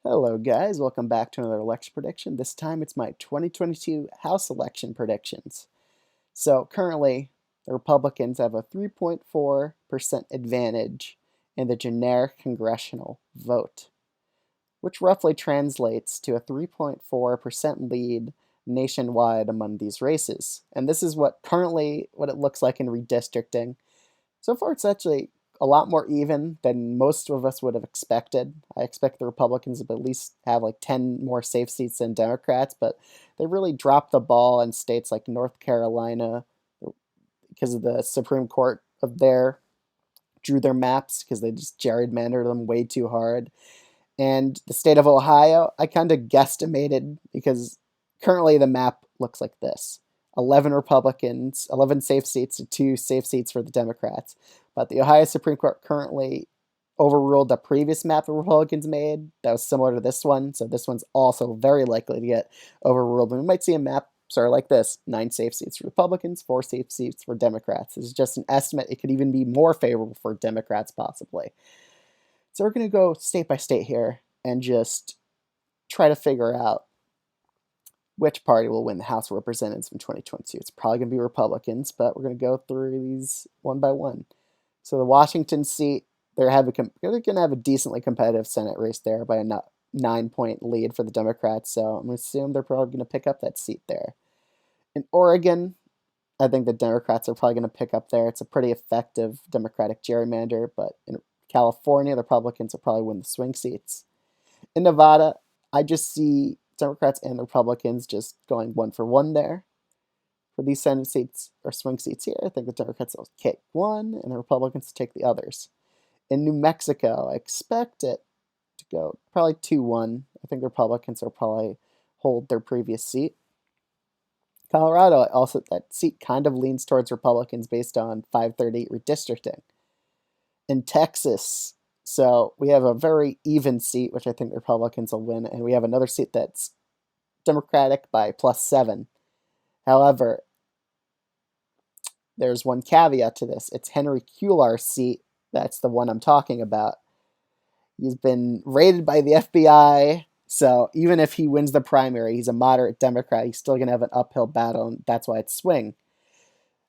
Hello guys, welcome back to another election prediction. This time it's my 2022 House election predictions. So currently, the Republicans have a 3.4% advantage in the generic congressional vote, which roughly translates to a 3.4% lead nationwide among these races. And this is what it looks like in redistricting. So far, it's actually a lot more even than most of us would have expected. I expect the Republicans to at least have like 10 more safe seats than Democrats, but they really dropped the ball in states like North Carolina because of the Supreme Court of there drew their maps because they just gerrymandered them way too hard. And the state of Ohio, I kind of guesstimated because currently the map looks like this: 11 Republicans, 11 safe seats to 2 safe seats for the Democrats. But the Ohio Supreme Court currently overruled the previous map the Republicans made that was similar to this one. So this one's also very likely to get overruled. And we might see a map sort of like this: 9 safe seats for Republicans, 4 safe seats for Democrats. This is just an estimate. It could even be more favorable for Democrats, possibly. So we're going to go state by state here and just try to figure out which party will win the House of Representatives in 2022. It's probably going to be Republicans, but we're going to go through these one by one. So the Washington seat, they're going to have a decently competitive Senate race there by a 9-point lead for the Democrats. So I'm going to assume they're probably going to pick up that seat there. In Oregon, I think the Democrats are probably going to pick up there. It's a pretty effective Democratic gerrymander, but in California, the Republicans will probably win the swing seats. In Nevada, I just see Democrats and the Republicans just going one for one there. For these Senate seats or swing seats here, I think the Democrats will take one and the Republicans take the others. In New Mexico, I expect it to go probably 2-1. I think the Republicans will probably hold their previous seat. Colorado, also that seat kind of leans towards Republicans based on 538 redistricting. In Texas, so we have a very even seat, which I think the Republicans will win, and we have another seat that's Democratic by +7. However, there's one caveat to this. It's Henry Cuellar's seat. That's the one I'm talking about. He's been raided by the FBI, so even if he wins the primary, he's a moderate Democrat. He's still going to have an uphill battle, and that's why it's swing.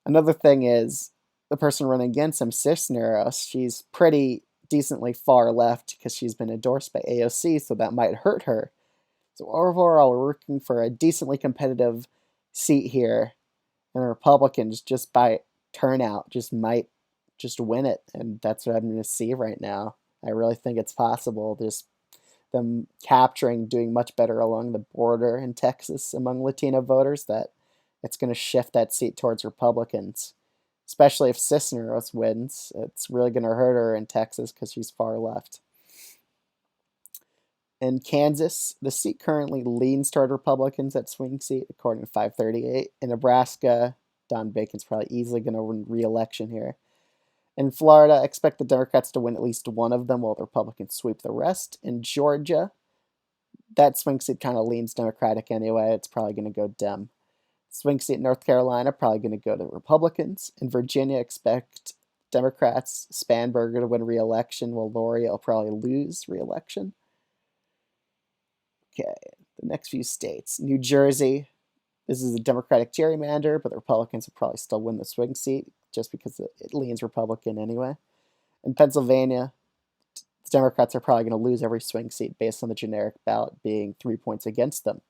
Another thing is the person running against him, Cisneros, she's pretty decently far left because she's been endorsed by AOC, so that might hurt her. So overall, we're looking for a decently competitive seat here, and the Republicans, just by turnout, just might just win it, and that's what I'm going to see right now. I really think it's possible, just them capturing, doing much better along the border in Texas among Latino voters, that it's going to shift that seat towards Republicans. Especially if Cisneros wins, it's really going to hurt her in Texas because she's far left. In Kansas, the seat currently leans toward Republicans at swing seat, according to 538. In Nebraska, Don Bacon's probably easily going to win re-election here. In Florida, I expect the Democrats to win at least one of them while the Republicans sweep the rest. In Georgia, that swing seat kind of leans Democratic anyway. It's probably going to go Dem. Swing seat in North Carolina, probably going to go to Republicans. In Virginia, expect Democrats, Spanberger to win re-election, while Lauria will probably lose re-election. Okay, the next few states. New Jersey, this is a Democratic gerrymander, but the Republicans will probably still win the swing seat just because it leans Republican anyway. In Pennsylvania, the Democrats are probably going to lose every swing seat based on the generic ballot being 3 points against them.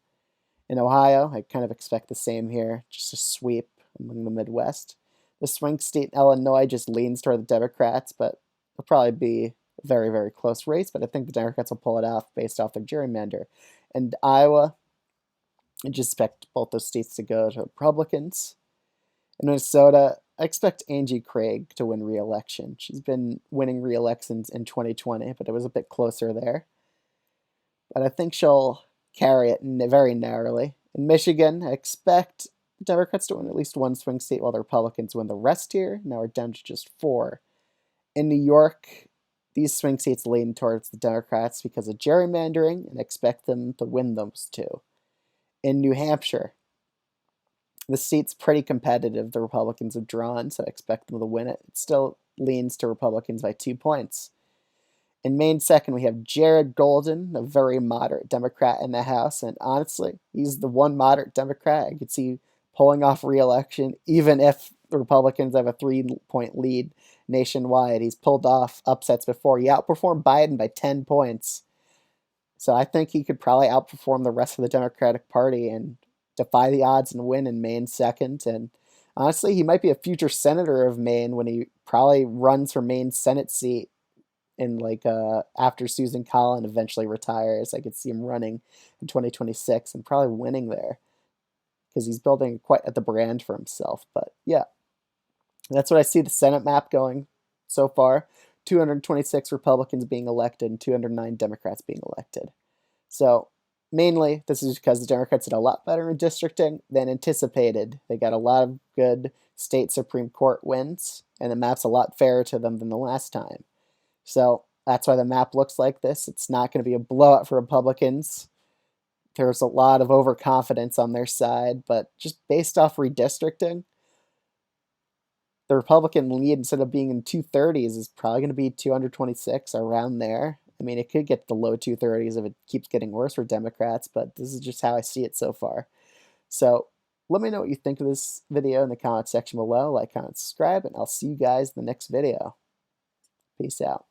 In Ohio, I kind of expect the same here, just a sweep among the Midwest. The swing state in Illinois just leans toward the Democrats, but it'll probably be a very, very close race, but I think the Democrats will pull it off based off their gerrymander. And Iowa, I just expect both those states to go to Republicans. In Minnesota, I expect Angie Craig to win re-election. She's been winning re-elections in 2020, but it was a bit closer there. But I think she'll carry it very narrowly. In Michigan, I expect the Democrats to win at least one swing state while the Republicans win the rest here. Now we're down to just 4. In New York, these swing seats lean towards the Democrats because of gerrymandering, and I expect them to win those 2. In New Hampshire, the seat's pretty competitive. The Republicans have drawn, so I expect them to win it. It still leans to Republicans by 2 points. In Maine 2nd, we have Jared Golden, a very moderate Democrat in the House, and honestly, he's the one moderate Democrat I could see pulling off re-election, even if the Republicans have a 3-point lead nationwide. He's pulled off upsets before. He outperformed Biden by 10 points. So I think he could probably outperform the rest of the Democratic Party and defy the odds and win in Maine 2nd. And honestly, he might be a future senator of Maine when he probably runs for Maine's Senate seat in after Susan Collin eventually retires. I could see him running in 2026 and probably winning there because he's building quite the brand for himself. But yeah, that's what I see the Senate map going so far. 226 Republicans being elected and 209 Democrats being elected. So mainly, this is because the Democrats did a lot better in districting than anticipated. They got a lot of good state Supreme Court wins, and the map's a lot fairer to them than the last time. So that's why the map looks like this. It's not going to be a blowout for Republicans. There's a lot of overconfidence on their side, but just based off redistricting, the Republican lead, instead of being in 230s, is probably going to be 226, around there. I mean, it could get to the low 230s if it keeps getting worse for Democrats, but this is just how I see it so far. So let me know what you think of this video in the comment section below. Like, comment, subscribe, and I'll see you guys in the next video. Peace out.